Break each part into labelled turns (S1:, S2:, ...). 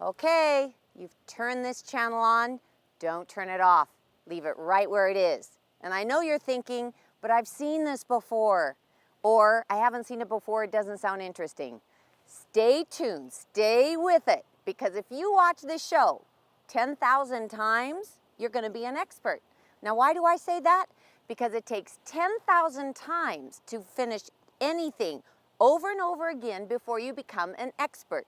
S1: Okay, you've turned this channel on. Don't turn it off. Leave it right where it is. And I know you're thinking, but I've seen this before. Or I haven't seen it before, it doesn't sound interesting. Stay tuned, stay with it. Because if you watch this show 10,000 times, you're going to be an expert. Now, why do I say that? Because it takes 10,000 times to finish anything over and over again before you become an expert.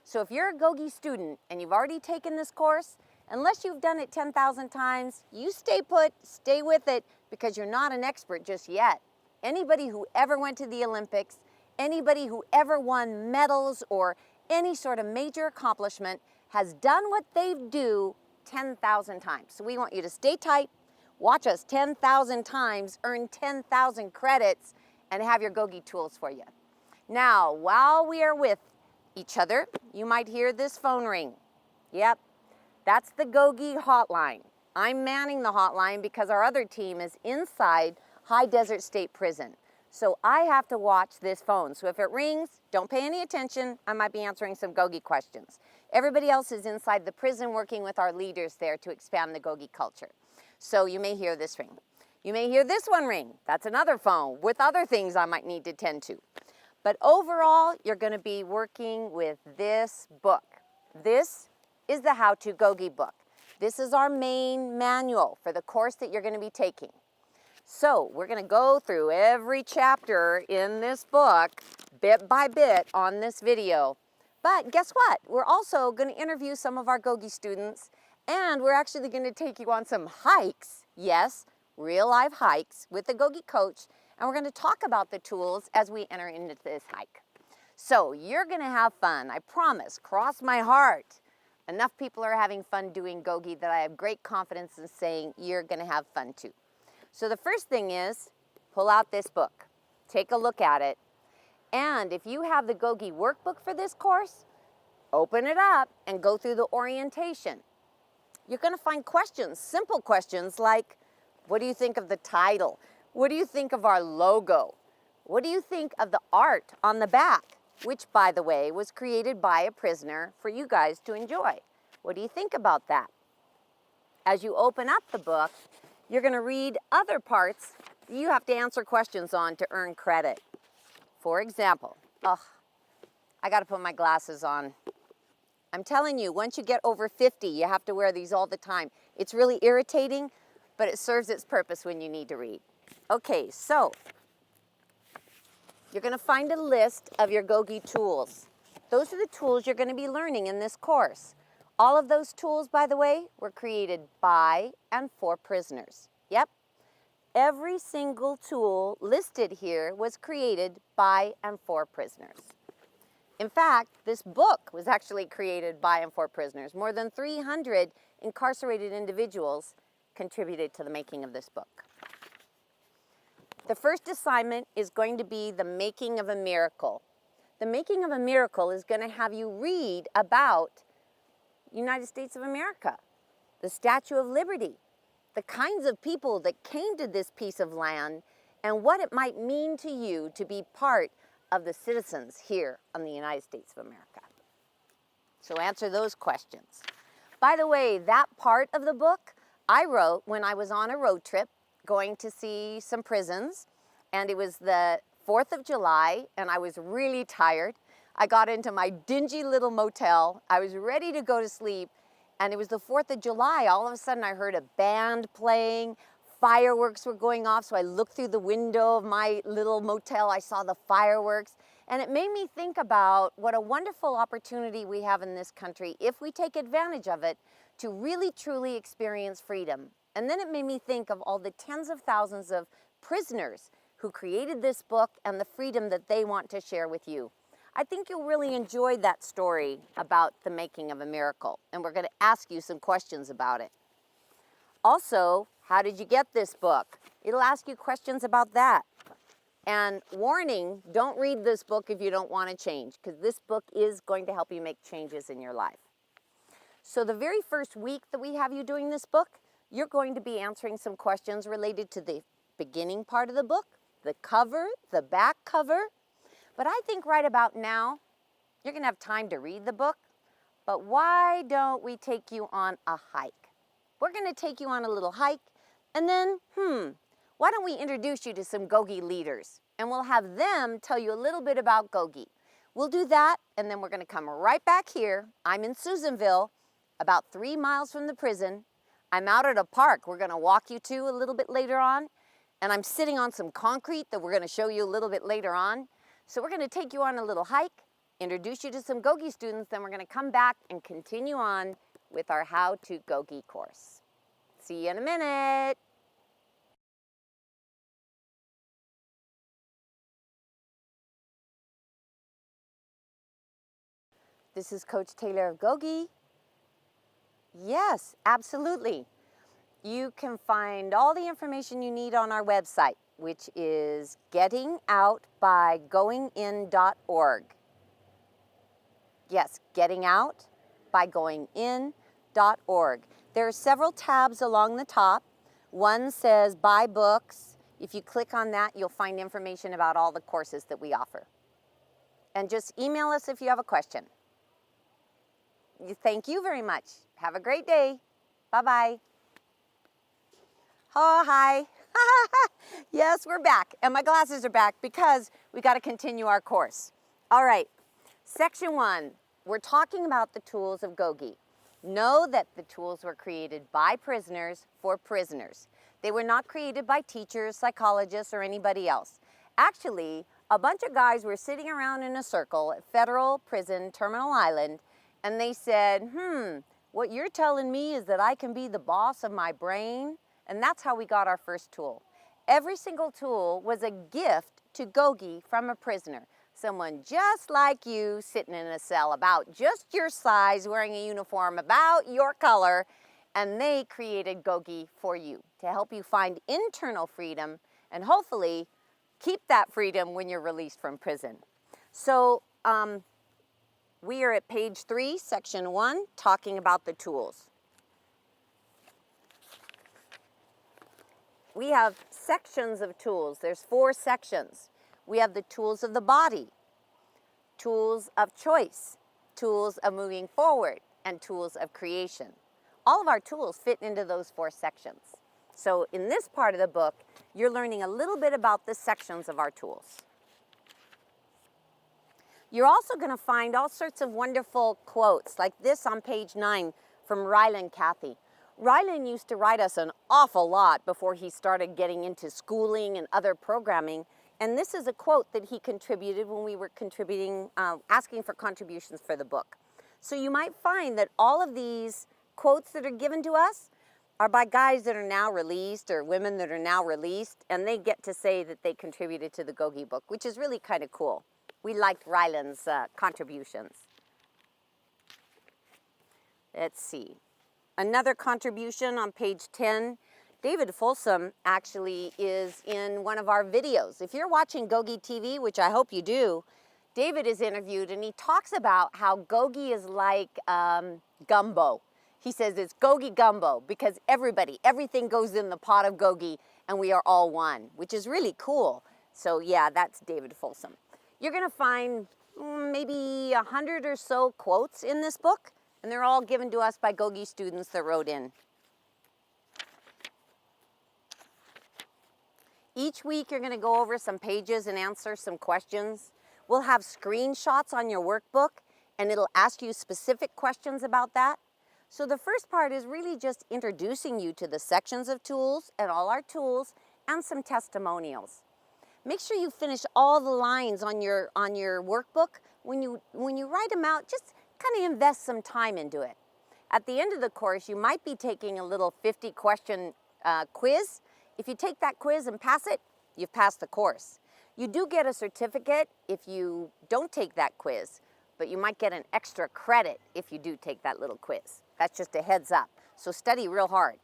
S1: So if you're a GOGI student and you've already taken this course, unless you've done it 10,000 times, you stay put, stay with it, because you're not an expert just yet. Anybody who ever went to the Olympics, anybody who ever won medals or any sort of major accomplishment has done what they do 10,000 times. So we want you to stay tight, watch us 10,000 times, earn 10,000 credits, and have your GOGI tools for you. Now, while we are with each other, you might hear this phone ring. Yep, that's the GOGI hotline. I'm manning the hotline because our other team is inside High Desert State Prison. So I have to watch this phone. So if it rings, don't pay any attention. I might be answering some GOGI questions. Everybody else is inside the prison working with our leaders there to expand the GOGI culture. So you may hear this ring. You may hear this one ring. That's another phone with other things I might need to tend to. But overall, you're going to be working with this book. This is the How to GOGI book. This is our main manual for the course that you're going to be taking. So we're going to go through every chapter in this book, bit by bit, on this video. But guess what? We're also going to interview some of our GOGI students, and we're actually going to take you on some hikes. Yes, real live hikes with the GOGI coach, and we're going to talk about the tools as we enter into this hike. So you're going to have fun, I promise, cross my heart. Enough people are having fun doing GOGI that I have great confidence in saying you're going to have fun too. So the first thing is, pull out this book, take a look at it, and if you have the GOGI workbook for this course, open it up and go through the orientation. You're going to find questions, simple questions like, what do you think of the title? What do you think of our logo? What do you think of the art on the back, which, by the way, was created by a prisoner for you guys to enjoy? What do you think about that? As you open up the book, you're going to read other parts you have to answer questions on to earn credit. For example, I got to put my glasses on. I'm telling you, once you get over 50, you have to wear these all the time. It's really irritating, but it serves its purpose when you need to read. Okay, so you're going to find a list of your GOGI tools. Those are the tools you're going to be learning in this course. All of those tools, by the way, were created by and for prisoners. Yep. Every single tool listed here was created by and for prisoners. In fact, this book was actually created by and for prisoners. More than 300 incarcerated individuals contributed to the making of this book. The first assignment is going to be the making of a miracle. The making of a miracle is going to have you read about United States of America, the Statue of Liberty, the kinds of people that came to this piece of land, and what it might mean to you to be part of the citizens here on the United States of America. So answer those questions. By the way, that part of the book I wrote when I was on a road trip going to see some prisons, and it was the 4th of July, and I was really tired. I got into my dingy little motel. I was ready to go to sleep, and it was the 4th of July. All of a sudden, I heard a band playing. Fireworks were going off, so I looked through the window of my little motel. I saw the fireworks, and it made me think about what a wonderful opportunity we have in this country, if we take advantage of it, to really, truly experience freedom. And then it made me think of all the tens of thousands of prisoners who created this book and the freedom that they want to share with you. I think you'll really enjoy that story about the making of a miracle, and we're going to ask you some questions about it. Also, how did you get this book? It'll ask you questions about that. And warning, don't read this book if you don't want to change, because this book is going to help you make changes in your life. So the very first week that we have you doing this book, you're going to be answering some questions related to the beginning part of the book, the cover, the back cover. But I think right about now, you're going to have time to read the book. but why don't we take you on a hike? We're going to take you on a little hike, and then, why don't we introduce you to some GOGI leaders, and we'll have them tell you a little bit about GOGI. We'll do that, and then we're going to come right back here. I'm in Susanville, about 3 miles from the prison. I'm out at a park we're going to walk you to a little bit later on, and I'm sitting on some concrete that we're going to show you a little bit later on. So we're going to take you on a little hike, introduce you to some GOGI students, then we're going to come back and continue on with our How to GOGI course. See you in a minute. This is Coach Taylor of GOGI. Yes, absolutely. You can find all the information you need on our website, which is gettingoutbygoingin.org. Yes, gettingoutbygoingin.org. There are several tabs along the top. One says Buy Books. If you click on that, you'll find information about all the courses that we offer. And just email us if you have a question. Thank you very much. Have a great day. Bye-bye. Oh, hi. Yes, we're back. And my glasses are back because we got to continue our course. All right. Section 1, we're talking about the tools of GOGI. Know that the tools were created by prisoners for prisoners. They were not created by teachers, psychologists, or anybody else. Actually, a bunch of guys were sitting around in a circle at Federal Prison, Terminal Island, and they said, what you're telling me is that I can be the boss of my brain? And that's how we got our first tool. Every single tool was a gift to GOGI from a prisoner. Someone just like you, sitting in a cell about just your size, wearing a uniform about your color, and they created GOGI for you to help you find internal freedom and hopefully keep that freedom when you're released from prison. So we are at page 3, section 1, talking about the tools. We have sections of tools. There's 4 sections. We have the tools of the body, tools of choice, tools of moving forward, and tools of creation. All of our tools fit into those 4 sections. So in this part of the book, you're learning a little bit about the sections of our tools. You're also going to find all sorts of wonderful quotes, like this on page 9 from Ryland Cathy. Ryland used to write us an awful lot before he started getting into schooling and other programming. And this is a quote that he contributed when we were asking for contributions for the book. So you might find that all of these quotes that are given to us are by guys that are now released or women that are now released, and they get to say that they contributed to the GOGI book, which is really kind of cool. We liked Ryland's contributions. Let's see. Another contribution on page 10. David Folsom actually is in one of our videos. If you're watching GOGI TV, which I hope you do, David is interviewed and he talks about how GOGI is like gumbo. He says it's GOGI gumbo because everything goes in the pot of GOGI and we are all one, which is really cool. So yeah, that's David Folsom. You're going to find maybe 100 or so quotes in this book, and they're all given to us by GOGI students that wrote in. Each week you're going to go over some pages and answer some questions. We'll have screenshots on your workbook, and it'll ask you specific questions about that. So the first part is really just introducing you to the sections of tools and all our tools and some testimonials. Make sure you finish all the lines on your workbook. When you write them out, just kind of invest some time into it. At the end of the course, you might be taking a little 50-question quiz. If you take that quiz and pass it, you've passed the course. You do get a certificate if you don't take that quiz, but you might get an extra credit if you do take that little quiz. That's just a heads up. So study real hard.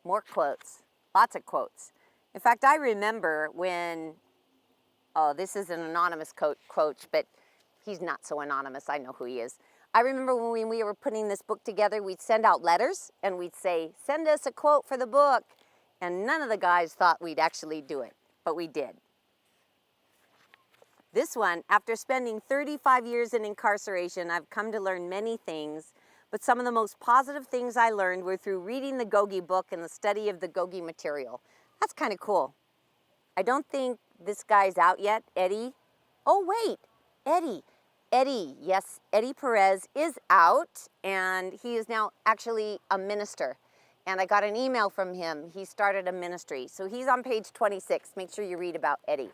S1: More quotes, lots of quotes. In fact, I remember when, this is an anonymous quote, but he's not so anonymous, I know who he is. I remember when we were putting this book together, we'd send out letters and we'd say, send us a quote for the book. And none of the guys thought we'd actually do it, but we did. This one, after spending 35 years in incarceration, I've come to learn many things, but some of the most positive things I learned were through reading the GOGI book and the study of the GOGI material. That's kind of cool. I don't think this guy's out yet, Eddie. Oh wait, Eddie. Yes, Eddie Perez is out, and he is now actually a minister. And I got an email from him. He started a ministry. So he's on page 26. Make sure you read about Eddie.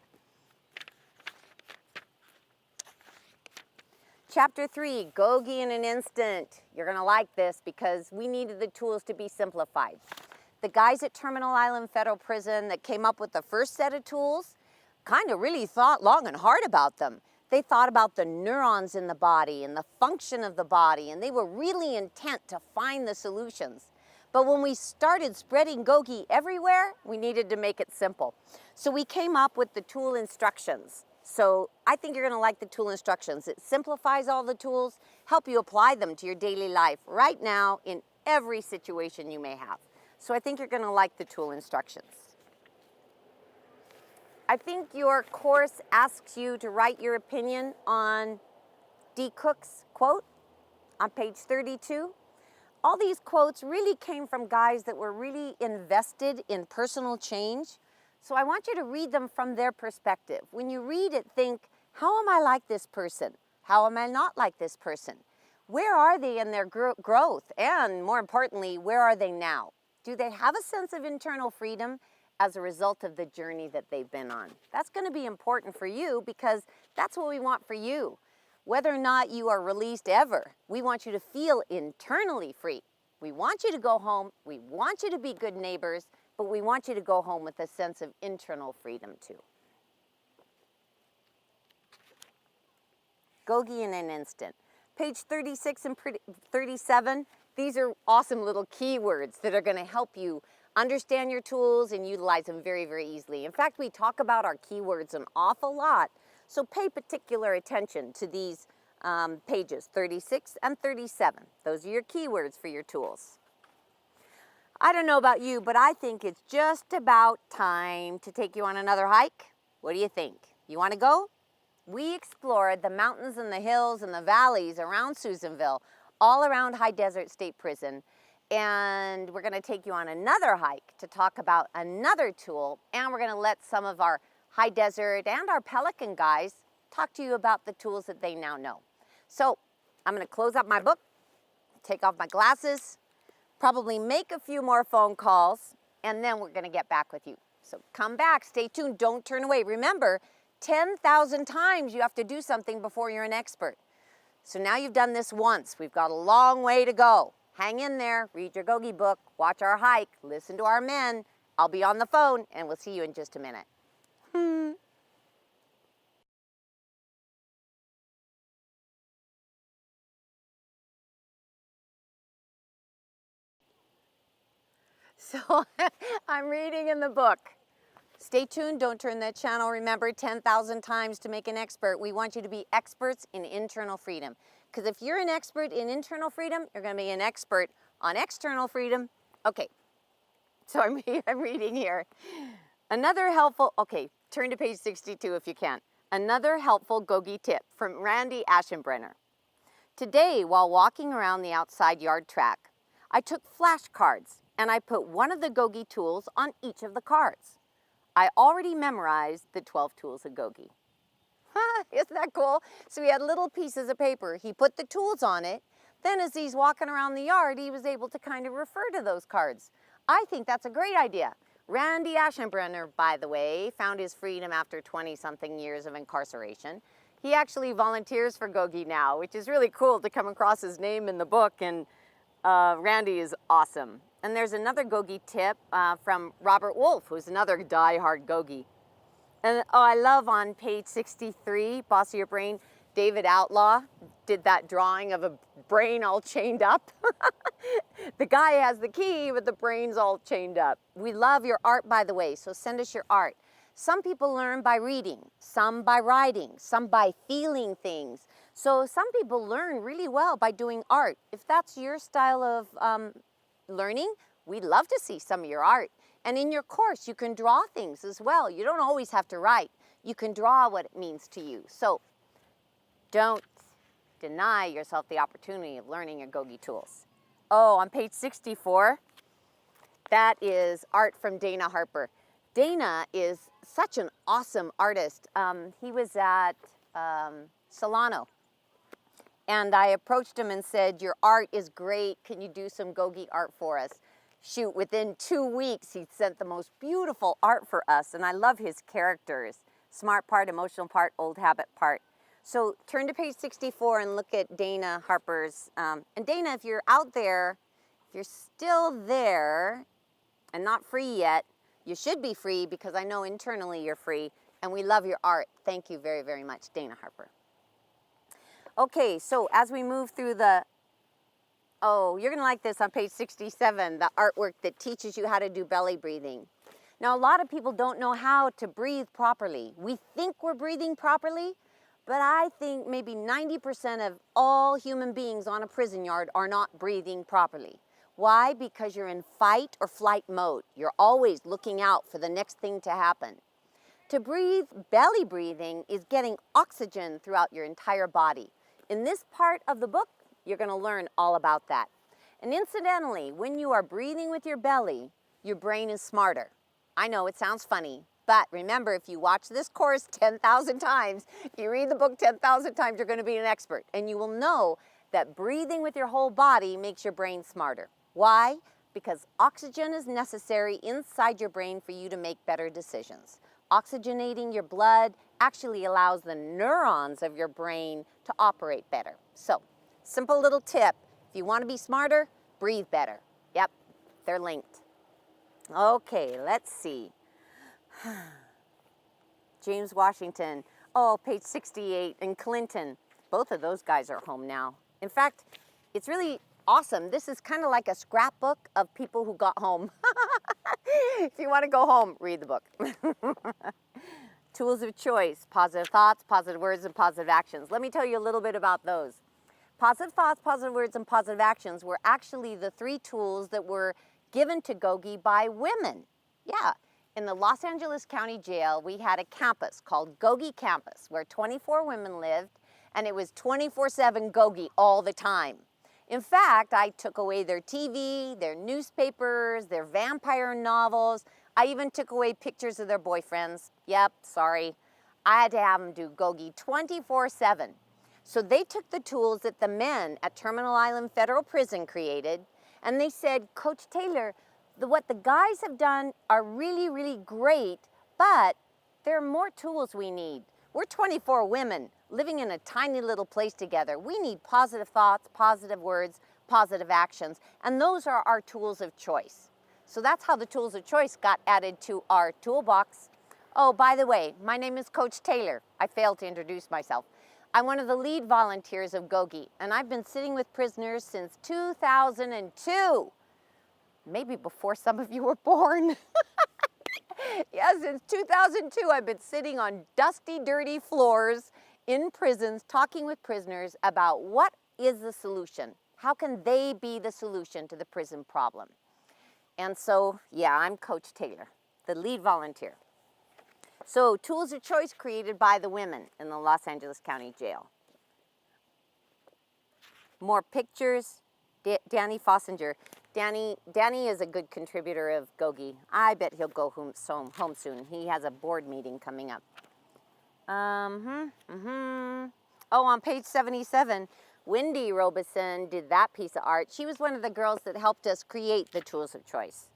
S1: Chapter 3, GOGI in an instant. You're gonna like this because we needed the tools to be simplified. The guys at Terminal Island Federal Prison that came up with the first set of tools kind of really thought long and hard about them. They thought about the neurons in the body and the function of the body, and they were really intent to find the solutions. But when we started spreading GOGI everywhere, we needed to make it simple. So we came up with the tool instructions. So I think you're gonna like the tool instructions. It simplifies all the tools, help you apply them to your daily life right now in every situation you may have. So I think you're gonna like the tool instructions. I think your course asks you to write your opinion on D. Cook's quote on page 32. All these quotes really came from guys that were really invested in personal change. So I want you to read them from their perspective. When you read it, think, how am I like this person? How am I not like this person? Where are they in their growth? And more importantly, where are they now? Do they have a sense of internal freedom as a result of the journey that they've been on? That's going to be important for you because that's what we want for you. Whether or not you are released ever, we want you to feel internally free. We want you to go home, we want you to be good neighbors, but we want you to go home with a sense of internal freedom too. GOGI in an instant. Page 36 and 37, these are awesome little keywords that are going to help you understand your tools and utilize them very, very easily. In fact, we talk about our keywords an awful lot, so pay particular attention to these pages 36 and 37. Those are your keywords for your tools. I don't know about you, but I think it's just about time to take you on another hike. What do you think? You want to go? We explored the mountains and the hills and the valleys around Susanville, all around High Desert State Prison. And we're going to take you on another hike to talk about another tool, and we're going to let some of our High Desert and our Pelican guys talk to you about the tools that they now know. So I'm going to close up my book, take off my glasses, probably make a few more phone calls, and then we're going to get back with you. So come back, stay tuned, don't turn away. Remember, 10,000 times you have to do something before you're an expert. So now you've done this once. We've got a long way to go. Hang in there, read your GOGI book, watch our hike, listen to our men. I'll be on the phone, and we'll see you in just a minute. So I'm reading in the book. Stay tuned, don't turn that channel. Remember, 10,000 times to make an expert. We want you to be experts in internal freedom. Because if you're an expert in internal freedom, you're going to be an expert on external freedom. Okay, so I'm reading here. Another helpful, okay, turn to page 62 if you can. Another helpful GOGI tip from Randy Aschenbrenner. Today, while walking around the outside yard track, I took flashcards and I put one of the GOGI tools on each of the cards. I already memorized the 12 tools of GOGI. Isn't that cool? So he had little pieces of paper. He put the tools on it. Then as he's walking around the yard, he was able to kind of refer to those cards. I think that's a great idea. Randy Aschenbrenner, by the way, found his freedom after 20-something years of incarceration. He actually volunteers for GOGI now, which is really cool to come across his name in the book, and Randy is awesome. And there's another GOGI tip from Robert Wolf, who's another die-hard GOGI. And oh, I love on page 63, Boss of Your Brain, David Outlaw did that drawing of a brain all chained up. The guy has the key, but the brain's all chained up. We love your art, by the way, so send us your art. Some people learn by reading, some by writing, some by feeling things. So some people learn really well by doing art. If that's your style of learning, we'd love to see some of your art. And in your course, you can draw things as well. You don't always have to write. you can draw what it means to you. So don't deny yourself the opportunity of learning your GOGI tools. Oh, on page 64, that is art from Dana Harper. Dana is such an awesome artist. He was at Solano, and I approached him and said, your art is great. Can you do some GOGI art for us? Shoot, within 2 weeks, he sent the most beautiful art for us, and I love his characters. Smart part, emotional part, old habit part. So turn to page 64 and look at Dana Harper's. And Dana, if you're out there, if you're still there and not free yet, you should be free, because I know internally you're free, and we love your art. Thank you very, very much, Dana Harper. Okay, so as we move through the, oh, you're gonna like this on page 67, the artwork that teaches you how to do belly breathing. Now, a lot of people don't know how to breathe properly. We think we're breathing properly, but I think maybe 90% of all human beings on a prison yard are not breathing properly. Why? Because you're in fight or flight mode. You're always looking out for the next thing to happen. To breathe, belly breathing is getting oxygen throughout your entire body. In this part of the book, you're going to learn all about that. And incidentally, when you are breathing with your belly, your brain is smarter. I know it sounds funny, but remember, if you watch this course 10,000 times, you read the book 10,000 times, you're going to be an expert. And you will know that breathing with your whole body makes your brain smarter. Why? Because oxygen is necessary inside your brain for you to make better decisions. Oxygenating your blood actually allows the neurons of your brain to operate better. So, simple little tip. If you want to be smarter, breathe better. Yep, they're linked. Okay, let's see. James Washington, oh, page 68, and Clinton. Both of those guys are home now. In fact, it's really awesome. This is kind of like a scrapbook of people who got home. If you want to go home, read the book. Tools of choice, positive thoughts, positive words, and positive actions. Let me tell you a little bit about those. Positive thoughts, positive words, and positive actions were actually the 3 tools that were given to GOGI by women. Yeah, in the Los Angeles County Jail, we had a campus called GOGI Campus, where 24 women lived, and it was 24/7 GOGI all the time. In fact, I took away their TV, their newspapers, their vampire novels. I even took away pictures of their boyfriends. Yep, sorry. I had to have them do GOGI 24/7. So they took the tools that the men at Terminal Island Federal Prison created, and they said, Coach Taylor, what the guys have done are really, really great, but there are more tools we need. We're 24 women living in a tiny little place together. We need positive thoughts, positive words, positive actions, and those are our tools of choice. So that's how the tools of choice got added to our toolbox. Oh, by the way, my name is Coach Taylor. I failed to introduce myself. I'm one of the lead volunteers of GOGI, and I've been sitting with prisoners since 2002. Maybe before some of you were born. Yeah, since 2002, I've been sitting on dusty, dirty floors in prisons, talking with prisoners about what is the solution. How can they be the solution to the prison problem? And so, yeah, I'm Coach Taylor, the lead volunteer. So, tools of choice created by the women in the Los Angeles County Jail. More pictures. Danny Fossinger. Danny is a good contributor of GOGI. I bet he'll go home soon. He has a board meeting coming up. Oh, on page 77, Wendy Robeson did that piece of art. She was one of the girls that helped us create the tools of choice.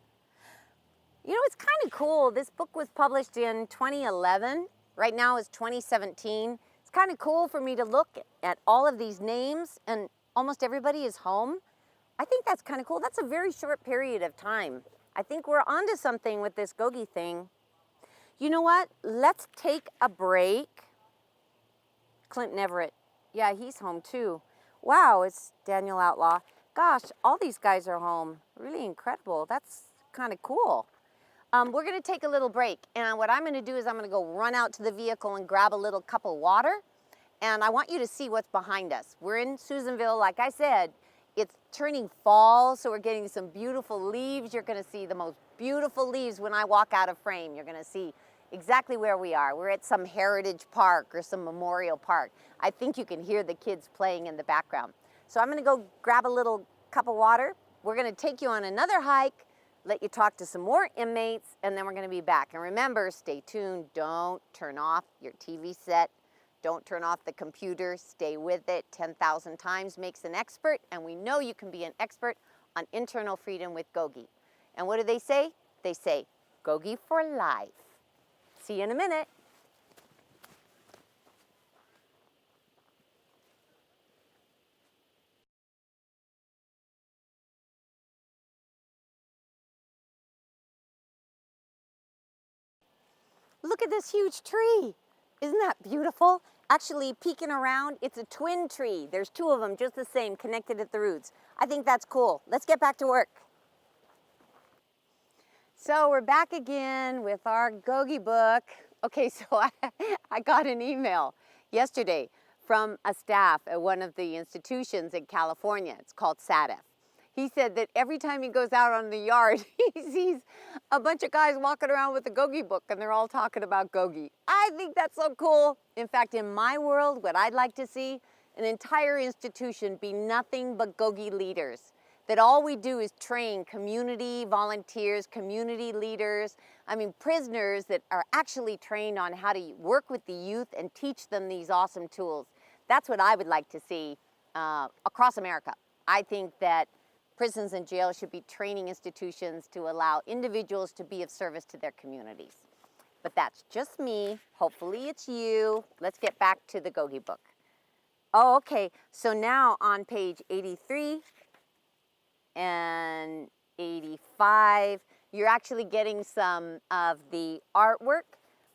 S1: You know, it's kind of cool. This book was published in 2011. Right now it's 2017. It's kind of cool for me to look at all of these names and almost everybody is home. I think that's kind of cool. That's a very short period of time. I think we're onto something with this GOGI thing. You know what? Let's take a break. Clinton Everett. Yeah, he's home too. Wow, it's Daniel Outlaw. Gosh, all these guys are home. Really incredible. That's kind of cool. We're going to take a little break. And what I'm going to do is I'm going to go run out to the vehicle and grab a little cup of water. And I want you to see what's behind us. We're in Susanville, like I said. It's turning fall, so we're getting some beautiful leaves. You're going to see the most beautiful leaves when I walk out of frame. You're going to see exactly where we are. We're at some heritage park or some memorial park. I think you can hear the kids playing in the background. So I'm gonna go grab a little cup of water. We're gonna take you on another hike, let you talk to some more inmates, and then we're gonna be back. And remember, stay tuned. Don't turn off your TV set. Don't turn off the computer. Stay with it. 10,000 times makes an expert, and we know you can be an expert on internal freedom with GOGI. And what do they say? They say, GOGI for life. See you in a minute. Look at this huge tree. Isn't that beautiful? Actually, peeking around, it's a twin tree. There's two of them just the same, connected at the roots. I think that's cool. Let's get back to work. So we're back again with our GOGI book. Okay, so I got an email yesterday from a staff at one of the institutions in California. It's called SADF. He said that every time he goes out on the yard, he sees a bunch of guys walking around with a GOGI book and they're all talking about GOGI. I think that's so cool. In fact, in my world, what I'd like to see, an entire institution be nothing but GOGI leaders. That all we do is train community volunteers, community leaders, prisoners that are actually trained on how to work with the youth and teach them these awesome tools. That's what I would like to see across America. I think that prisons and jails should be training institutions to allow individuals to be of service to their communities. But that's just me. Hopefully it's you. Let's get back to the GOGI book. Oh, okay. So now on page 83 and 85, you're actually getting some of the artwork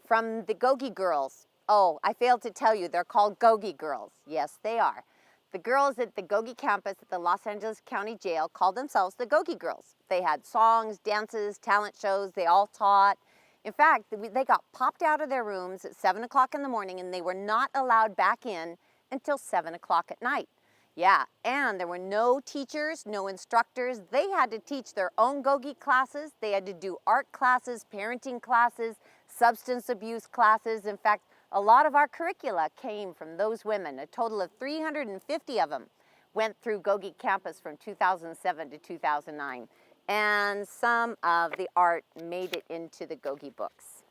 S1: from the GOGI girls. Oh, I failed to tell you, they're called GOGI girls. Yes, they are. The girls at the GOGI campus at the Los Angeles County Jail called themselves the GOGI girls. They had songs, dances, talent shows, they all taught. In fact, they got popped out of their rooms at 7 o'clock in the morning and they were not allowed back in until 7 o'clock at night. Yeah, and there were no teachers, no instructors. They had to teach their own GOGI classes. They had to do art classes, parenting classes, substance abuse classes. In fact, a lot of our curricula came from those women. A total of 350 of them went through GOGI campus from 2007 to 2009. And some of the art made it into the GOGI books.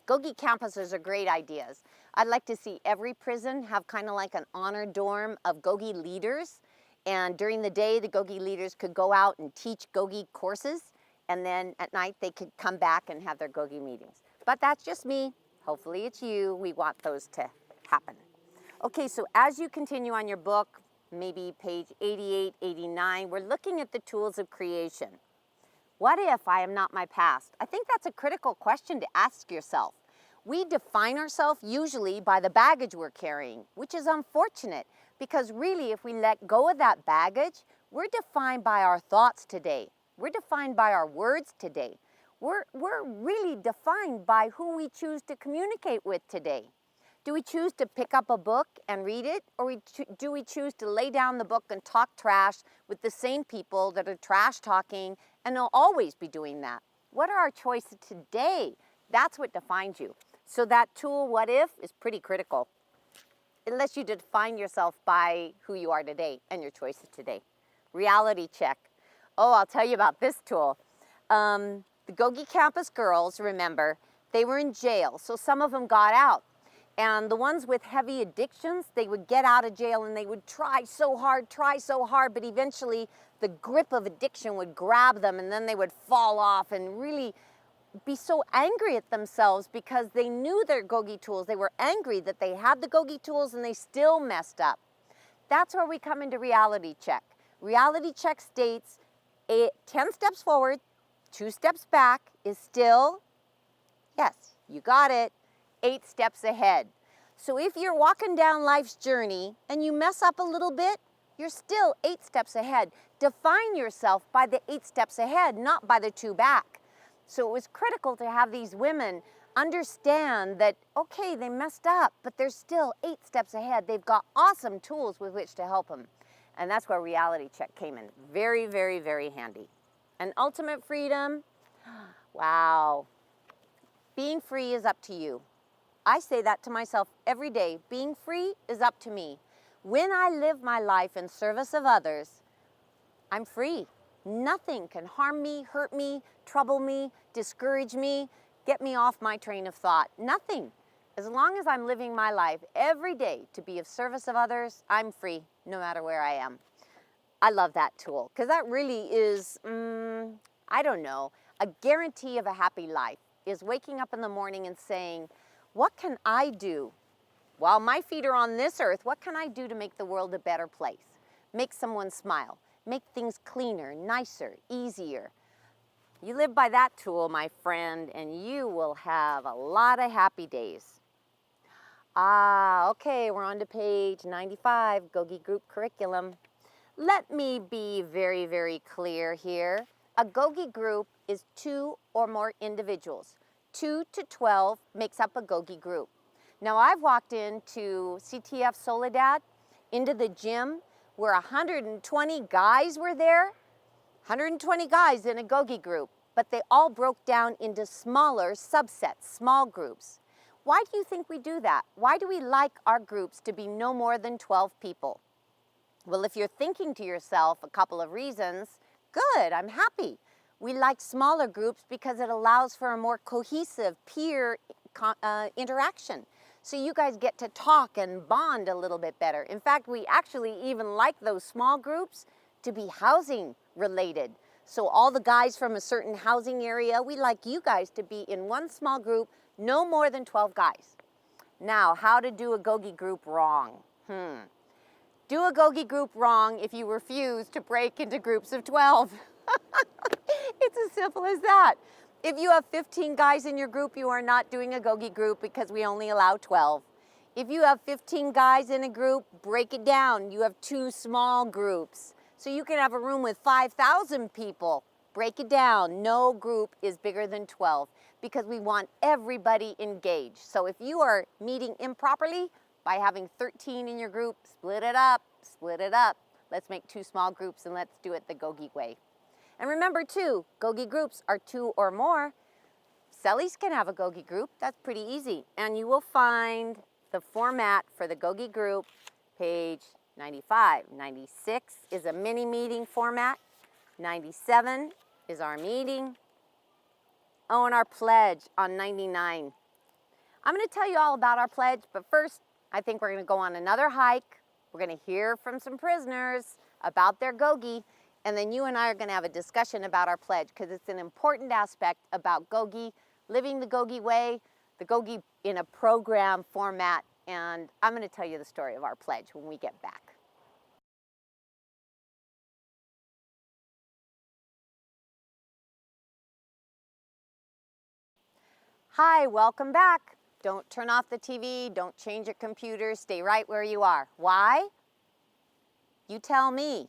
S1: GOGI campuses are great ideas. I'd like to see every prison have kind of like an honor dorm of GOGI leaders. And during the day, the GOGI leaders could go out and teach GOGI courses. And then at night, they could come back and have their GOGI meetings. But that's just me. Hopefully it's you. We want those to happen. Okay, so as you continue on your book, maybe page 88, 89, we're looking at the tools of creation. What if I am not my past? I think that's a critical question to ask yourself. We define ourselves usually by the baggage we're carrying, which is unfortunate because really if we let go of that baggage, we're defined by our thoughts today. We're defined by our words today. We're really defined by who we choose to communicate with today. Do we choose to pick up a book and read it, or do we choose to lay down the book and talk trash with the same people that are trash talking and they'll always be doing that? What are our choices today? That's what defines you. So that tool, what if, is pretty critical. Unless you define yourself by who you are today and your choices today. Reality check. Oh, I'll tell you about this tool. The GOGI campus girls, remember, they were in jail, so some of them got out. And the ones with heavy addictions, they would get out of jail and they would try so hard, but eventually the grip of addiction would grab them and then they would fall off and really be so angry at themselves because they knew their GOGI tools. They were angry that they had the GOGI tools and they still messed up. That's where we come into reality check. Reality check states 10 steps forward, 2 steps back is still, yes, you got it, 8 steps ahead. So if you're walking down life's journey and you mess up a little bit, you're still 8 steps ahead. Define yourself by the 8 steps ahead, not by the 2 back. So it was critical to have these women understand that, okay, they messed up, but they're still 8 steps ahead. They've got awesome tools with which to help them. And that's where reality check came in. Very, very, very handy. And ultimate freedom, wow. Being free is up to you. I say that to myself every day. Being free is up to me. When I live my life in service of others, I'm free. Nothing can harm me, hurt me, trouble me, discourage me, get me off my train of thought. Nothing. As long as I'm living my life every day to be of service of others, I'm free no matter where I am. I love that tool because that really is, I don't know, a guarantee of a happy life is waking up in the morning and saying, what can I do while my feet are on this earth? What can I do to make the world a better place? Make someone smile, make things cleaner, nicer, easier. You live by that tool, my friend, and you will have a lot of happy days. Okay, we're on to page 95, GOGI Group Curriculum. Let me be very, very clear here. A GOGI group is 2 or more individuals. 2 to 12 makes up a GOGI group. Now I've walked into CTF Soledad, into the gym, where 120 guys were there. 120 guys in a GOGI group, but they all broke down into smaller subsets, small groups. Why do you think we do that? Why do we like our groups to be no more than 12 people? Well, if you're thinking to yourself a couple of reasons, good, I'm happy. We like smaller groups because it allows for a more cohesive peer interaction. So you guys get to talk and bond a little bit better. In fact, we actually even like those small groups to be housing related. So all the guys from a certain housing area, we like you guys to be in one small group, no more than 12 guys. Now, how to do a GOGI group wrong? Do a GOGI group wrong if you refuse to break into groups of 12. It's as simple as that. If you have 15 guys in your group, you are not doing a GOGI group because we only allow 12. If you have 15 guys in a group, break it down. You have 2 small groups. So you can have a room with 5,000 people. Break it down. No group is bigger than 12 because we want everybody engaged. So if you are meeting improperly, by having 13 in your group, split it up, split it up. Let's make 2 small groups and let's do it the GOGI way. And remember too, GOGI groups are 2 or more. Sellies can have a GOGI group, that's pretty easy. And you will find the format for the GOGI group, page 95. 96 is a mini meeting format. 97 is our meeting. Oh, and our pledge on 99. I'm gonna tell you all about our pledge, but first, I think we're going to go on another hike. We're going to hear from some prisoners about their GOGI, and then you and I are going to have a discussion about our pledge because it's an important aspect about GOGI, living the GOGI way, the GOGI in a program format, and I'm going to tell you the story of our pledge when we get back. Hi, welcome back. Don't turn off the TV, don't change your computer, stay right where you are. Why? You tell me.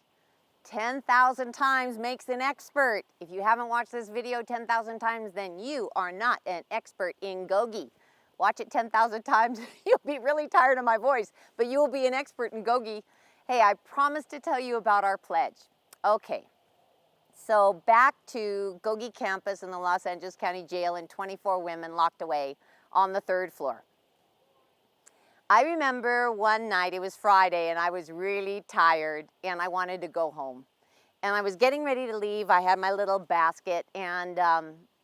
S1: 10,000 times makes an expert. If you haven't watched this video 10,000 times, then you are not an expert in GOGI. Watch it 10,000 times, you'll be really tired of my voice, but you will be an expert in GOGI. Hey, I promised to tell you about our pledge. Okay, so back to GOGI campus in the Los Angeles County Jail and 24 women locked away on the 3rd floor. I remember one night, it was Friday, and I was really tired and I wanted to go home. And I was getting ready to leave. I had my little basket, and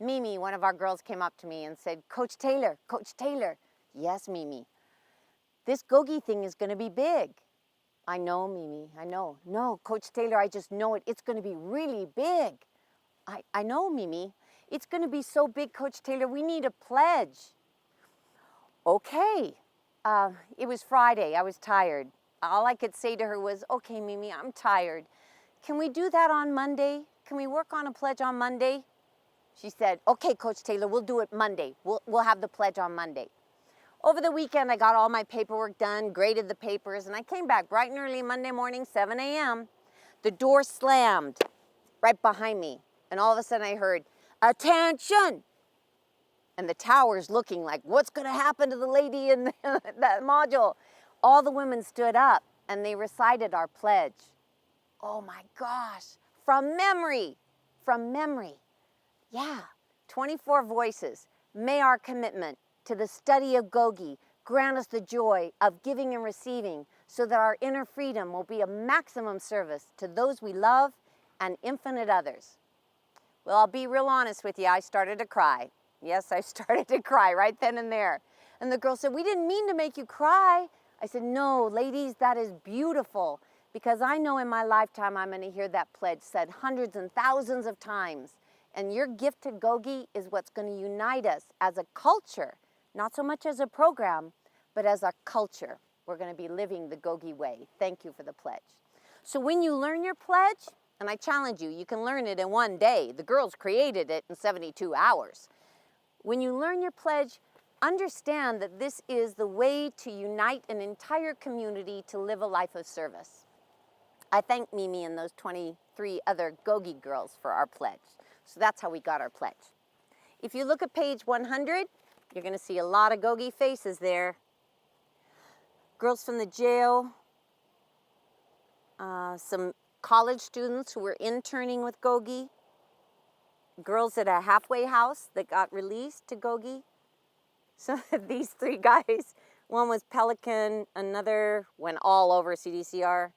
S1: Mimi, one of our girls, came up to me and said, Coach Taylor, yes, Mimi, this GOGI thing is gonna be big. I know, Mimi, I know. No, Coach Taylor, I just know it. It's gonna be really big. I know, Mimi. It's gonna be so big, Coach Taylor, we need a pledge. Okay, it was Friday, I was tired. All I could say to her was, okay, Mimi, I'm tired. Can we do that on Monday? Can we work on a pledge on Monday? She said, okay, Coach Taylor, we'll do it Monday. We'll have the pledge on Monday. Over the weekend, I got all my paperwork done, graded the papers, and I came back bright and early Monday morning, 7 a.m. The door slammed right behind me, and all of a sudden I heard, attention! And the tower's looking like, what's gonna happen to the lady in that module? All the women stood up and they recited our pledge. Oh my gosh, from memory. Yeah, 24 voices. May our commitment to the study of GOGI grant us the joy of giving and receiving so that our inner freedom will be a maximum service to those we love and infinite others. Well, I'll be real honest with you, I started to cry. Yes, I started to cry right then and there. And the girl said, "We didn't mean to make you cry." I said, "No, ladies, that is beautiful, because I know in my lifetime I'm going to hear that pledge said hundreds and thousands of times. And your gift to GOGI is what's going to unite us as a culture, not so much as a program, but as a culture. We're going to be living the GOGI way. Thank you for the pledge." So when you learn your pledge, and I challenge you, you can learn it in one day. The girls created it in 72 hours. When you learn your pledge, understand that this is the way to unite an entire community to live a life of service. I thank Mimi and those 23 other GOGI girls for our pledge. So that's how we got our pledge. If you look at page 100, you're going to see a lot of GOGI faces there. Girls from the jail, some college students who were interning with GOGI, girls at a halfway house that got released to GOGI. So these three guys, one was Pelican, another went all over CDCR.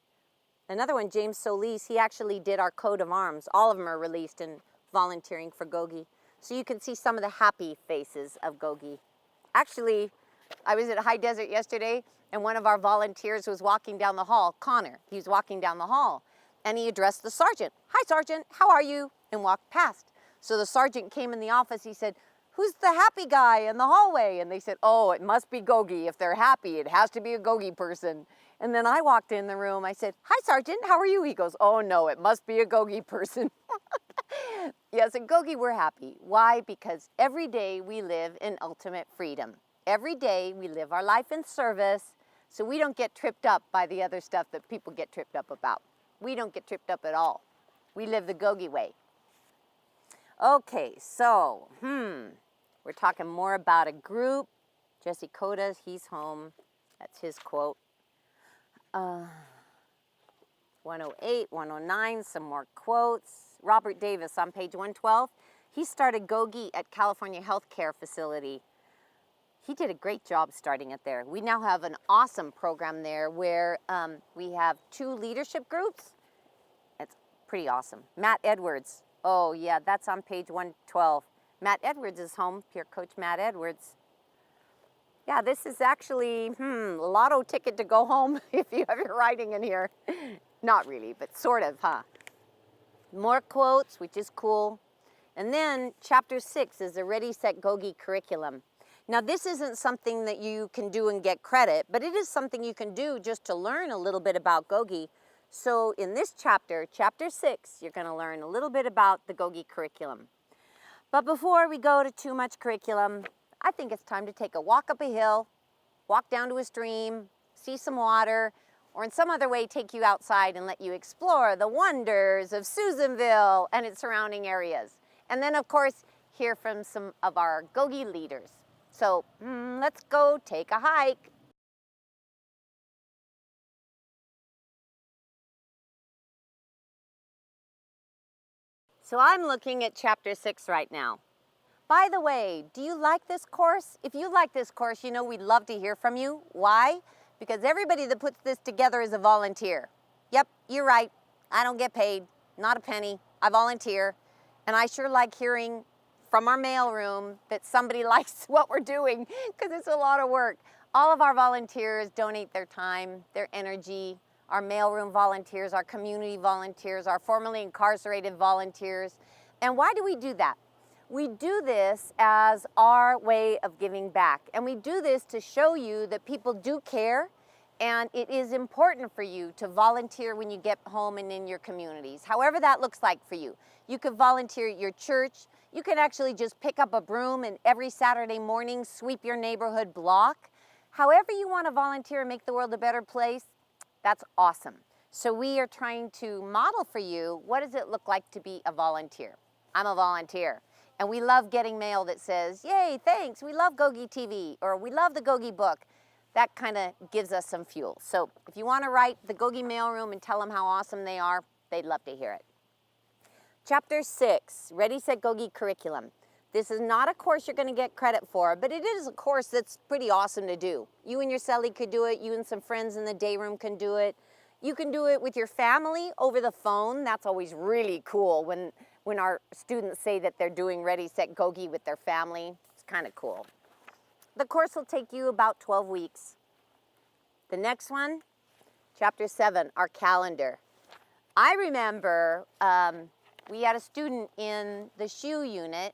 S1: Another one, James Solis, he actually did our coat of arms. All of them are released and volunteering for GOGI. So you can see some of the happy faces of GOGI. Actually, I was at High Desert yesterday, and one of our volunteers was walking down the hall, Connor. He was walking down the hall, and he addressed the sergeant. "Hi, Sergeant, how are you?" and walked past. So the sergeant came in the office, he said, "Who's the happy guy in the hallway?" And they said, "Oh, it must be GOGI. If they're happy, it has to be a GOGI person." And then I walked in the room, I said, "Hi, Sergeant, how are you?" He goes, "Oh no, it must be a GOGI person." Yes, at GOGI we're happy. Why? Because every day we live in ultimate freedom. Every day we live our life in service, so we don't get tripped up by the other stuff that people get tripped up about. We don't get tripped up at all. We live the GOGI way. Okay, so, we're talking more about a group. Jesse Codas, he's home. That's his quote. 108, 109, some more quotes. Robert Davis on page 112. He started GOGI at California Healthcare Facility. He did a great job starting it there. We now have an awesome program there where we have 2 leadership groups. It's pretty awesome. Matt Edwards. Oh yeah, that's on page 112. Matt Edwards is home, peer coach Matt Edwards. Yeah, this is actually a lotto ticket to go home if you have your writing in here. Not really, but sort of, huh? More quotes, which is cool. And then chapter 6 is the Ready, Set, GOGI curriculum. Now this isn't something that you can do and get credit, but it is something you can do just to learn a little bit about GOGI. So in this chapter, chapter 6, you're going to learn a little bit about the GOGI curriculum. But before we go to too much curriculum, I think it's time to take a walk up a hill, walk down to a stream, see some water, or in some other way take you outside and let you explore the wonders of Susanville and its surrounding areas. And then, of course, hear from some of our GOGI leaders. So let's go take a hike. So I'm looking at chapter 6 right now. By the way, do you like this course? If you like this course, you know we'd love to hear from you. Why? Because everybody that puts this together is a volunteer. Yep, you're right. I don't get paid, not a penny. I volunteer. And I sure like hearing from our mailroom that somebody likes what we're doing, because it's a lot of work. All of our volunteers donate their time, their energy. Our mailroom volunteers, our community volunteers, our formerly incarcerated volunteers. And why do we do that? We do this as our way of giving back. And we do this to show you that people do care, and it is important for you to volunteer when you get home and in your communities. However that looks like for you. You could volunteer at your church. You can actually just pick up a broom and every Saturday morning sweep your neighborhood block. However you want to volunteer and make the world a better place, that's awesome. So we are trying to model for you, what does it look like to be a volunteer? I'm a volunteer. And we love getting mail that says, "Yay, thanks, we love GOGI TV," or "We love the GOGI book." That kind of gives us some fuel. So if you want to write the GOGI mailroom and tell them how awesome they are, they'd love to hear it. Chapter 6, Ready, Set, GOGI curriculum. This is not a course you're going to get credit for, but it is a course that's pretty awesome to do. You and your cellie could do it. You and some friends in the day room can do it. You can do it with your family over the phone. That's always really cool when our students say that they're doing Ready, Set, GOGI with their family. It's kind of cool. The course will take you about 12 weeks. The next one, Chapter 7, our calendar. I remember we had a student in the shoe unit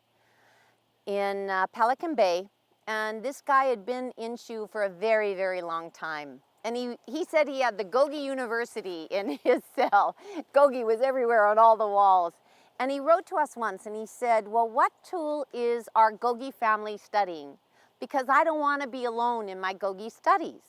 S1: in Pelican Bay, and this guy had been in shoe for a very, very long time. And he said he had the GOGI University in his cell. GOGI was everywhere on all the walls. And he wrote to us once and he said, well, what tool is our GOGI family studying? Because I don't want to be alone in my GOGI studies.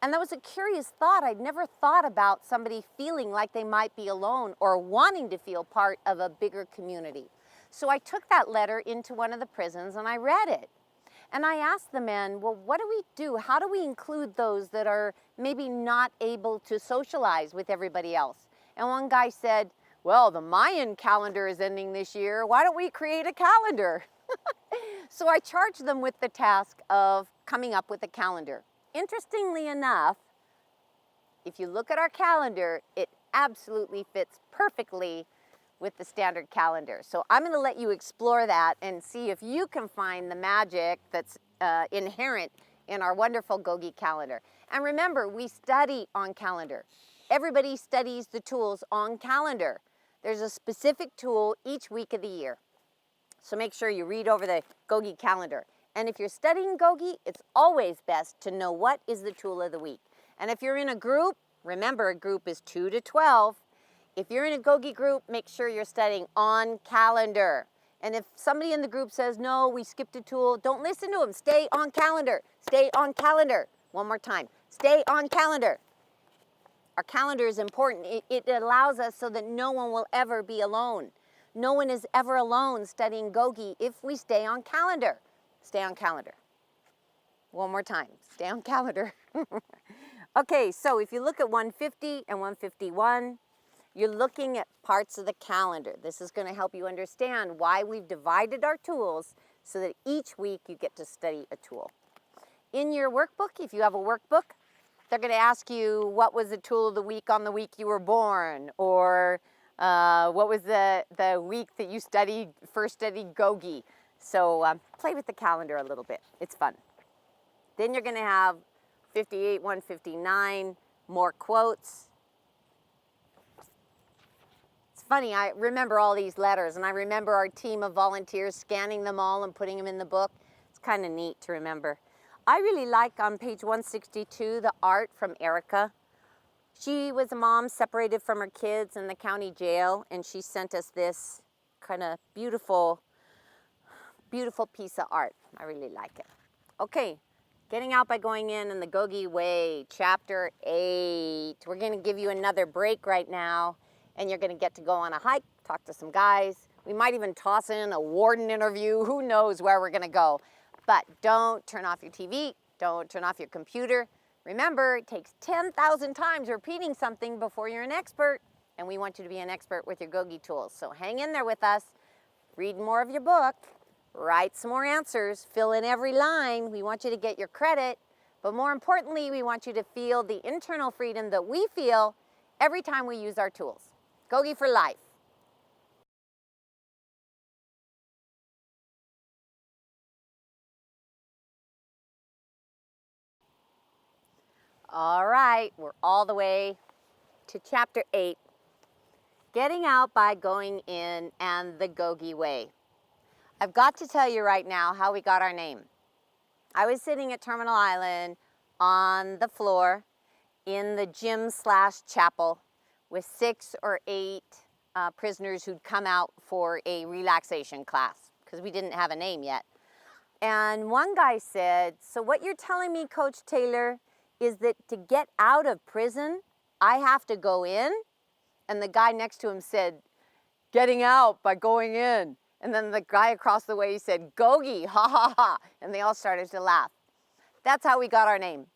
S1: And that was a curious thought. I'd never thought about somebody feeling like they might be alone or wanting to feel part of a bigger community. So I took that letter into one of the prisons and I read it. And I asked the men, well, what do we do? How do we include those that are maybe not able to socialize with everybody else? And one guy said, well, the Mayan calendar is ending this year. Why don't we create a calendar? So I charged them with the task of coming up with a calendar. Interestingly enough, if you look at our calendar, it absolutely fits perfectly with the standard calendar. So I'm going to let you explore that and see if you can find the magic that's inherent in our wonderful GOGI calendar. And remember, we study on calendar. Everybody studies the tools on calendar. There's a specific tool each week of the year. So make sure you read over the GOGI calendar. And if you're studying GOGI, it's always best to know what is the tool of the week. And if you're in a group, remember a group is 2 to 12. If you're in a GOGI group, make sure you're studying on calendar. And if somebody in the group says, no, we skipped a tool, don't listen to them. Stay on calendar. Stay on calendar. One more time. Stay on calendar. Our calendar is important. It allows us so that no one will ever be alone. No one is ever alone studying GOGI if we stay on calendar. Stay on calendar. One more time. Stay on calendar. Okay, so if you look at 150 and 151, you're looking at parts of the calendar. This is going to help you understand why we've divided our tools so that each week you get to study a tool. In your workbook, if you have a workbook, they're going to ask you what was the tool of the week on the week you were born, or what was the week that you first studied GOGI. So play with the calendar a little bit. It's fun. Then you're going to have 58, 159, more quotes. It's funny, I remember all these letters, and I remember our team of volunteers scanning them all and putting them in the book. It's kind of neat to remember. I really like on page 162 the art from Erica. She was a mom separated from her kids in the county jail, and she sent us this kind of beautiful piece of art. I really like it. Okay, getting out by going in the GOGI way, chapter 8. We're going to give you another break right now, and you're going to get to go on a hike, talk to some guys. We might even toss in a warden interview. Who knows where we're going to go. But don't turn off your TV. Don't turn off your computer. Remember, it takes 10,000 times repeating something before you're an expert, and we want you to be an expert with your GOGI tools. So hang in there with us. Read more of your book. Write some more answers. Fill in every line. We want you to get your credit. But more importantly, we want you to feel the internal freedom that we feel every time we use our tools. GOGI for life. All right, we're all the way to chapter 8. Getting out by going in and the GOGI way. I've got to tell you right now how we got our name. I was sitting at Terminal Island on the floor in the gym/chapel with 6 or 8 prisoners who'd come out for a relaxation class because we didn't have a name yet. And one guy said, so what you're telling me, Coach Taylor, is that to get out of prison, I have to go in? And the guy next to him said, getting out by going in. And then the guy across the way said, GOGI, ha ha ha. And they all started to laugh. That's how we got our name.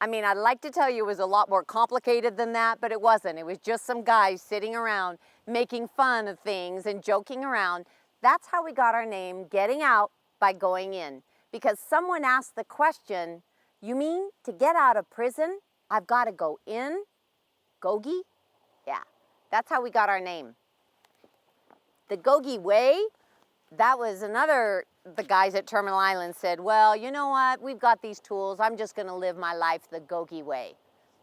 S1: I mean, I'd like to tell you it was a lot more complicated than that, but it wasn't. It was just some guys sitting around making fun of things and joking around. That's how we got our name, Getting Out by Going In. Because someone asked the question, you mean to get out of prison, I've got to go in? GOGI? Yeah, that's how we got our name. The GOGI way, that was the guys at Terminal Island said, well, you know what, we've got these tools, I'm just gonna live my life the GOGI way.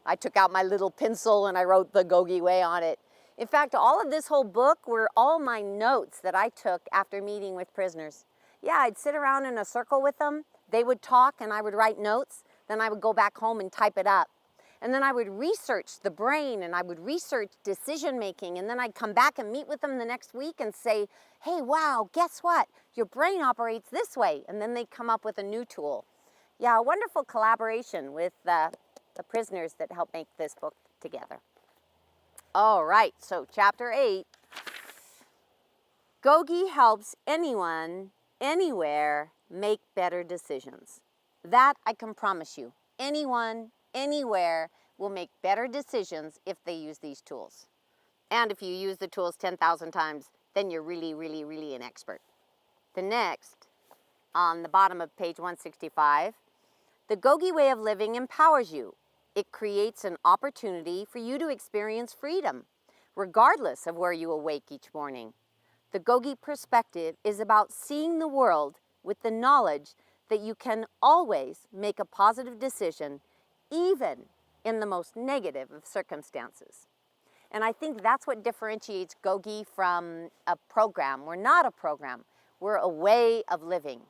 S1: I took out my little pencil and I wrote the GOGI way on it. In fact, all of this whole book were all my notes that I took after meeting with prisoners. Yeah, I'd sit around in a circle with them, they would talk and I would write notes, then I would go back home and type it up. And then I would research the brain and I would research decision making, and then I'd come back and meet with them the next week and say, hey, wow, guess what? Your brain operates this way. And then they'd come up with a new tool. Yeah, a wonderful collaboration with the prisoners that helped make this book together. All right, so chapter 8. GOGI helps anyone, anywhere, make better decisions. That I can promise you. Anyone, anywhere will make better decisions if they use these tools. And if you use the tools 10,000 times, then you're really, really, really an expert. The next, on the bottom of page 165, the GOGI way of living empowers you. It creates an opportunity for you to experience freedom, regardless of where you awake each morning. The GOGI perspective is about seeing the world with the knowledge that you can always make a positive decision, even in the most negative of circumstances. And I think that's what differentiates GOGI from a program. We're not a program, we're a way of living.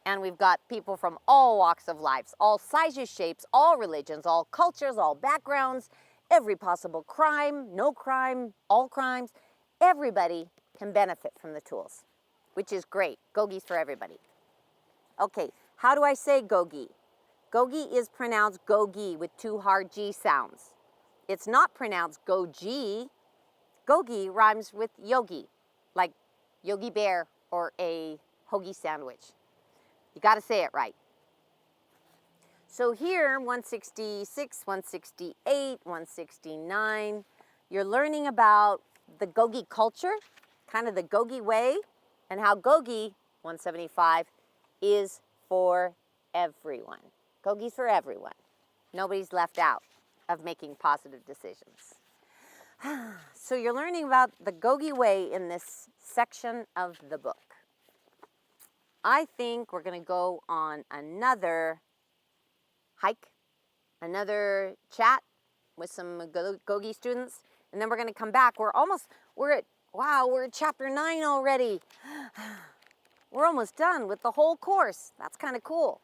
S1: And we've got people from all walks of life, all sizes, shapes, all religions, all cultures, all backgrounds, every possible crime, no crime, all crimes. Everybody can benefit from the tools, which is great. GOGI's for everybody. Okay, how do I say GOGI? GOGI is pronounced GOGI with 2 hard G sounds. It's not pronounced GOGI. GOGI rhymes with yogi, like Yogi Bear or a hoagie sandwich. You got to say it right. So here, 166, 168, 169, you're learning about the GOGI culture, kind of the GOGI way, and how GOGI, 175, is for everyone. GOGI's for everyone. Nobody's left out of making positive decisions. So you're learning about the GOGI way in this section of the book. I think we're going to go on another hike, another chat with some GOGI students, and then we're going to come back. We're at chapter 9 already. We're almost done with the whole course. That's kind of cool.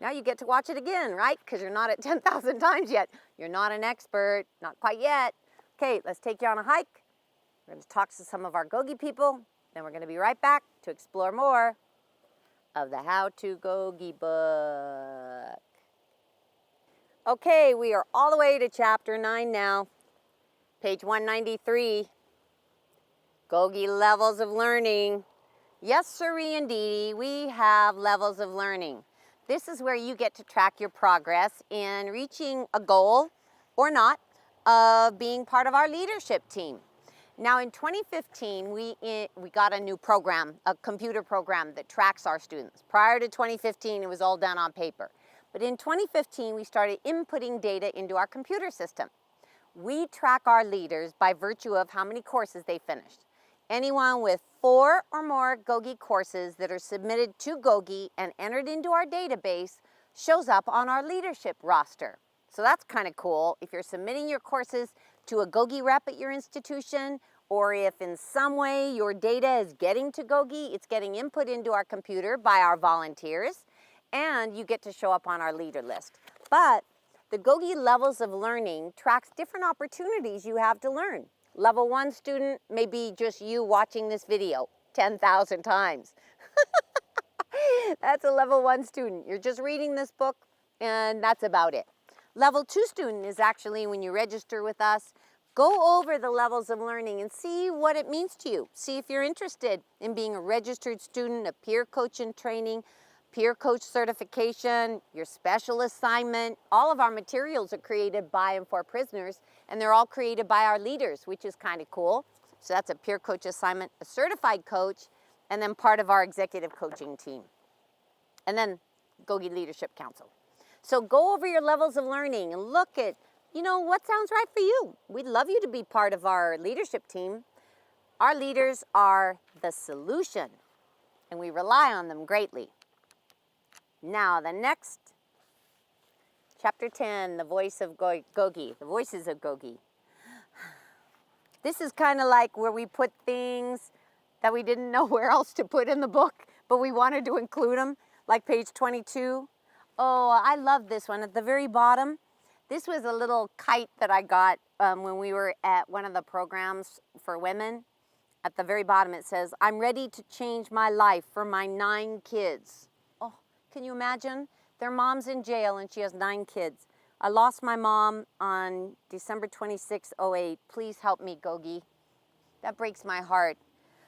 S1: Now you get to watch it again, right? Because you're not at 10,000 times yet. You're not an expert, not quite yet. Okay, let's take you on a hike. We're going to talk to some of our GOGI people. Then we're going to be right back to explore more of the How to GOGI book. Okay, we are all the way to chapter 9 now. Page 193. GOGI levels of learning. Yes, sirree, indeedy, we have levels of learning. This is where you get to track your progress in reaching a goal, or not, of being part of our leadership team. Now in 2015, we got a new program, a computer program that tracks our students. Prior to 2015, it was all done on paper. But in 2015, we started inputting data into our computer system. We track our leaders by virtue of how many courses they finished. Anyone with 4 or more GOGI courses that are submitted to GOGI and entered into our database shows up on our leadership roster. So that's kind of cool. If you're submitting your courses to a GOGI rep at your institution, or if in some way your data is getting to GOGI, it's getting input into our computer by our volunteers, and you get to show up on our leader list. But the GOGI levels of learning tracks different opportunities you have to learn. Level 1 student may be just you watching this video 10,000 times. That's a level 1 student. You're just reading this book and that's about it. Level 2 student is actually when you register with us, go over the levels of learning and see what it means to you. See if you're interested in being a registered student, a peer coach in training, peer coach certification, your special assignment. All of our materials are created by and for prisoners, and they're all created by our leaders, which is kind of cool. So that's a peer coach assignment, a certified coach, and then part of our executive coaching team, and then GOGI Leadership Council. So go over your levels of learning and look at, what sounds right for you. We'd love you to be part of our leadership team. Our leaders are the solution, and we rely on them greatly. Now, the next, chapter 10, the voice of GOGI, the voices of GOGI. This is kind of like where we put things that we didn't know where else to put in the book, but we wanted to include them, like page 22. Oh, I love this one. At the very bottom, this was a little kite that I got when we were at one of the programs for women. At the very bottom it says, "I'm ready to change my life for my 9 kids." Oh, can you imagine? Their mom's in jail and she has 9 kids. I lost my mom on December 26, 08. Please help me, GOGI. That breaks my heart.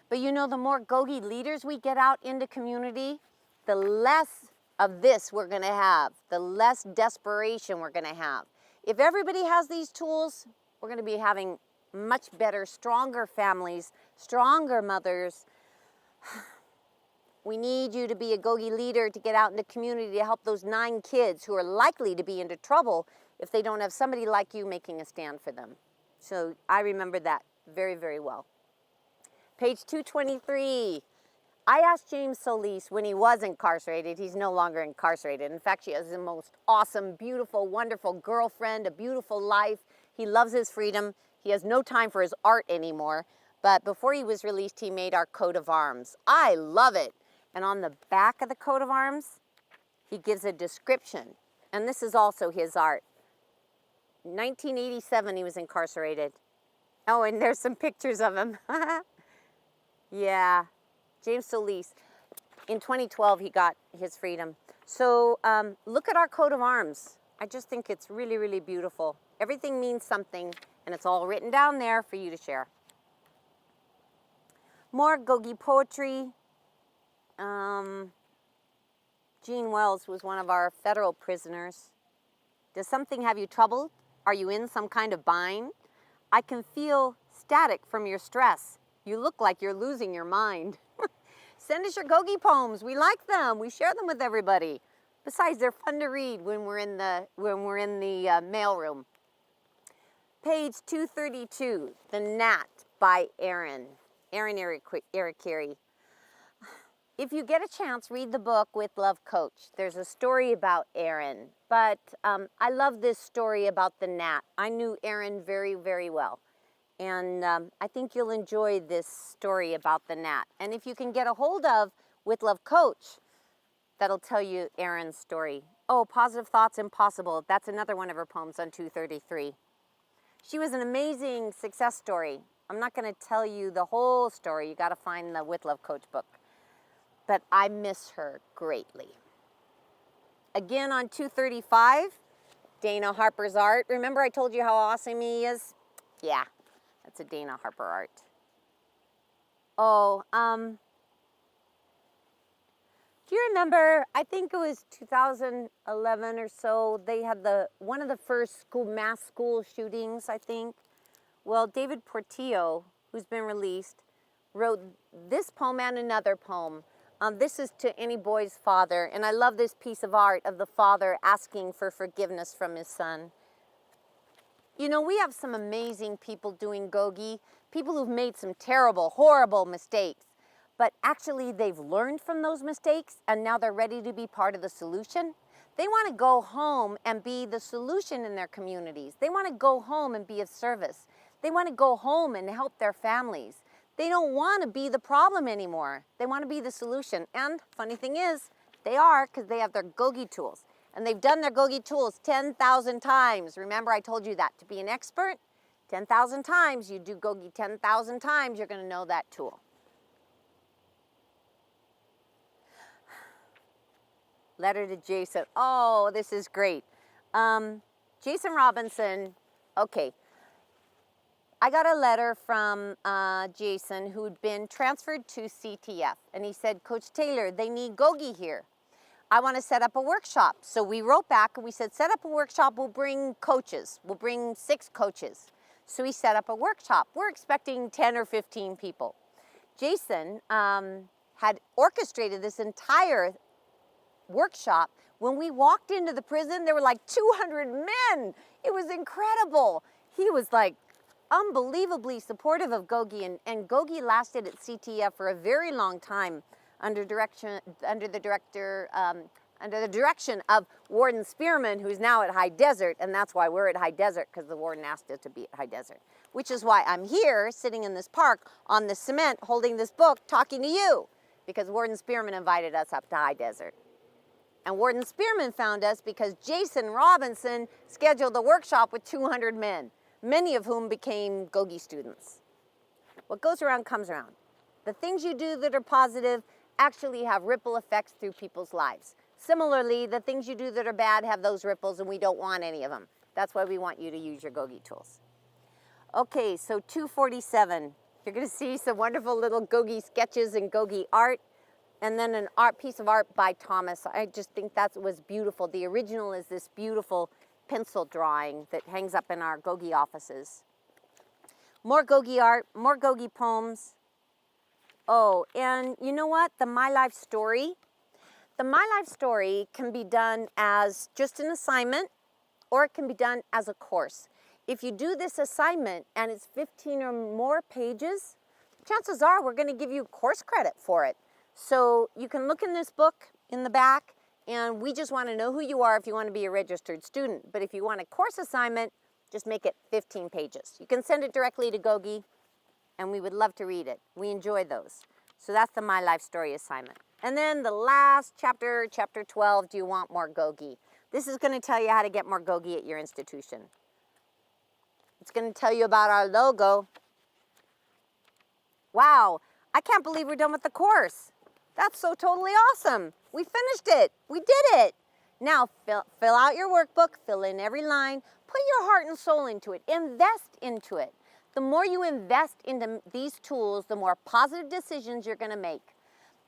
S1: But the more GOGI leaders we get out into community, the less of this we're going to have, the less desperation we're going to have. If everybody has these tools, we're going to be having much better, stronger families, stronger mothers. We need you to be a GOGI leader to get out in the community to help those 9 kids who are likely to be into trouble if they don't have somebody like you making a stand for them. So I remember that very, very well. Page 223. I asked James Solis when he was incarcerated. He's no longer incarcerated. In fact, she has the most awesome, beautiful, wonderful girlfriend, a beautiful life. He loves his freedom. He has no time for his art anymore. But before he was released, he made our coat of arms. I love it. And on the back of the coat of arms, he gives a description. And this is also his art. 1987, he was incarcerated. Oh, and there's some pictures of him. Yeah. James Solis, in 2012, he got his freedom. So look at our coat of arms. I just think it's really, really beautiful. Everything means something, and it's all written down there for you to share. More GOGI poetry. Gene Wells was one of our federal prisoners. Does something have you troubled? Are you in some kind of bind? I can feel static from your stress. You look like you're losing your mind. Send us your GOGI poems. We like them. We share them with everybody. Besides, they're fun to read when we're in the mailroom. Page 232, The Gnat by Aaron Erekiri. If you get a chance, read the book With Love Coach. There's a story about Aaron, but I love this story about the gnat. I knew Aaron very, very well. And I think you'll enjoy this story about the gnat. And if you can get a hold of With Love Coach, that'll tell you Erin's story. Oh, Positive Thoughts Impossible. That's another one of her poems on 233. She was an amazing success story. I'm not going to tell you the whole story. You got to find the With Love Coach book. But I miss her greatly. Again on 235, Dana Harper's art. Remember I told you how awesome he is? Yeah. That's a Dana Harper art. Oh, do you remember, I think it was 2011 or so, they had one of the first mass school shootings, I think. Well, David Portillo, who's been released, wrote this poem and another poem. This is to any boy's father, and I love this piece of art of the father asking for forgiveness from his son. We have some amazing people doing GOGI, people who've made some terrible, horrible mistakes, but actually they've learned from those mistakes and now they're ready to be part of the solution. They want to go home and be the solution in their communities. They want to go home and be of service. They want to go home and help their families. They don't want to be the problem anymore. They want to be the solution. And funny thing is, they are, because they have their GOGI tools. And they've done their GOGI tools 10,000 times. Remember I told you that. To be an expert, 10,000 times. You do GOGI 10,000 times, you're going to know that tool. Letter to Jason. Oh, this is great. Jason Robinson. Okay. I got a letter from Jason who'd been transferred to CTF. And he said, Coach Taylor, they need GOGI here. I want to set up a workshop. So we wrote back and we said, set up a workshop, we'll bring coaches. We'll bring 6 coaches. So we set up a workshop. We're expecting 10 or 15 people. Jason had orchestrated this entire workshop. When we walked into the prison, there were like 200 men. It was incredible. He was like unbelievably supportive of GOGI, and GOGI lasted at CTF for a very long time under the direction of Warden Spearman, who's now at High Desert, and that's why we're at High Desert, because the warden asked us to be at High Desert, which is why I'm here sitting in this park on the cement holding this book talking to you, because Warden Spearman invited us up to High Desert. And Warden Spearman found us because Jason Robinson scheduled a workshop with 200 men, many of whom became GOGI students. What goes around comes around. The things you do that are positive actually have ripple effects through people's lives. Similarly, the things you do that are bad have those ripples, and we don't want any of them. That's why we want you to use your GOGI tools. Okay, so 247. You're going to see some wonderful little GOGI sketches and GOGI art, and then an piece of art by Thomas. I just think that was beautiful. The original is this beautiful pencil drawing that hangs up in our GOGI offices. More GOGI art, more GOGI poems. Oh, and you know what? The My Life Story. The My Life Story can be done as just an assignment, or it can be done as a course. If you do this assignment and it's 15 or more pages, chances are we're going to give you course credit for it. So you can look in this book in the back, and we just want to know who you are if you want to be a registered student. But if you want a course assignment, just make it 15 pages. You can send it directly to GOGI, and we would love to read it. We enjoy those. So that's the My Life Story assignment. And then the last chapter, chapter 12, Do You Want More GOGI? This is going to tell you how to get more GOGI at your institution. It's going to tell you about our logo. Wow, I can't believe we're done with the course. That's so totally awesome. We finished it. We did it. Now fill out your workbook, fill in every line, put your heart and soul into it, invest into it. The more you invest into these tools, the more positive decisions you're going to make.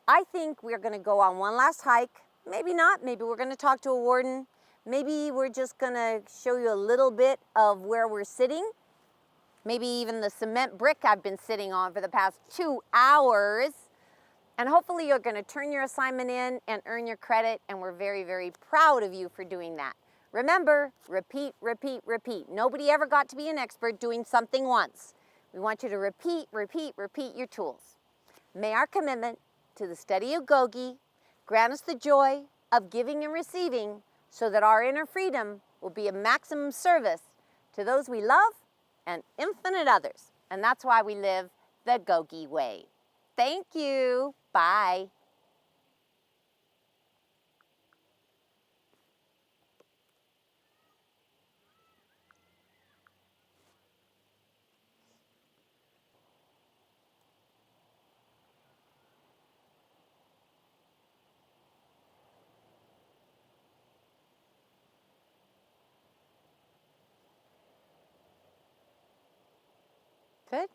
S1: I think we're going to go on one last hike. Maybe not. Maybe we're going to talk to a warden. Maybe we're just going to show you a little bit of where we're sitting. Maybe even the cement brick I've been sitting on for the past 2 hours. And hopefully you're going to turn your assignment in and earn your credit, and we're very, very proud of you for doing that. Remember, repeat, repeat, repeat. Nobody ever got to be an expert doing something once. We want you to repeat, repeat, repeat your tools. May our commitment to the study of GOGI grant us the joy of giving and receiving, so that our inner freedom will be a maximum service to those we love and infinite others. And that's why we live the GOGI way. Thank you. Bye. Good.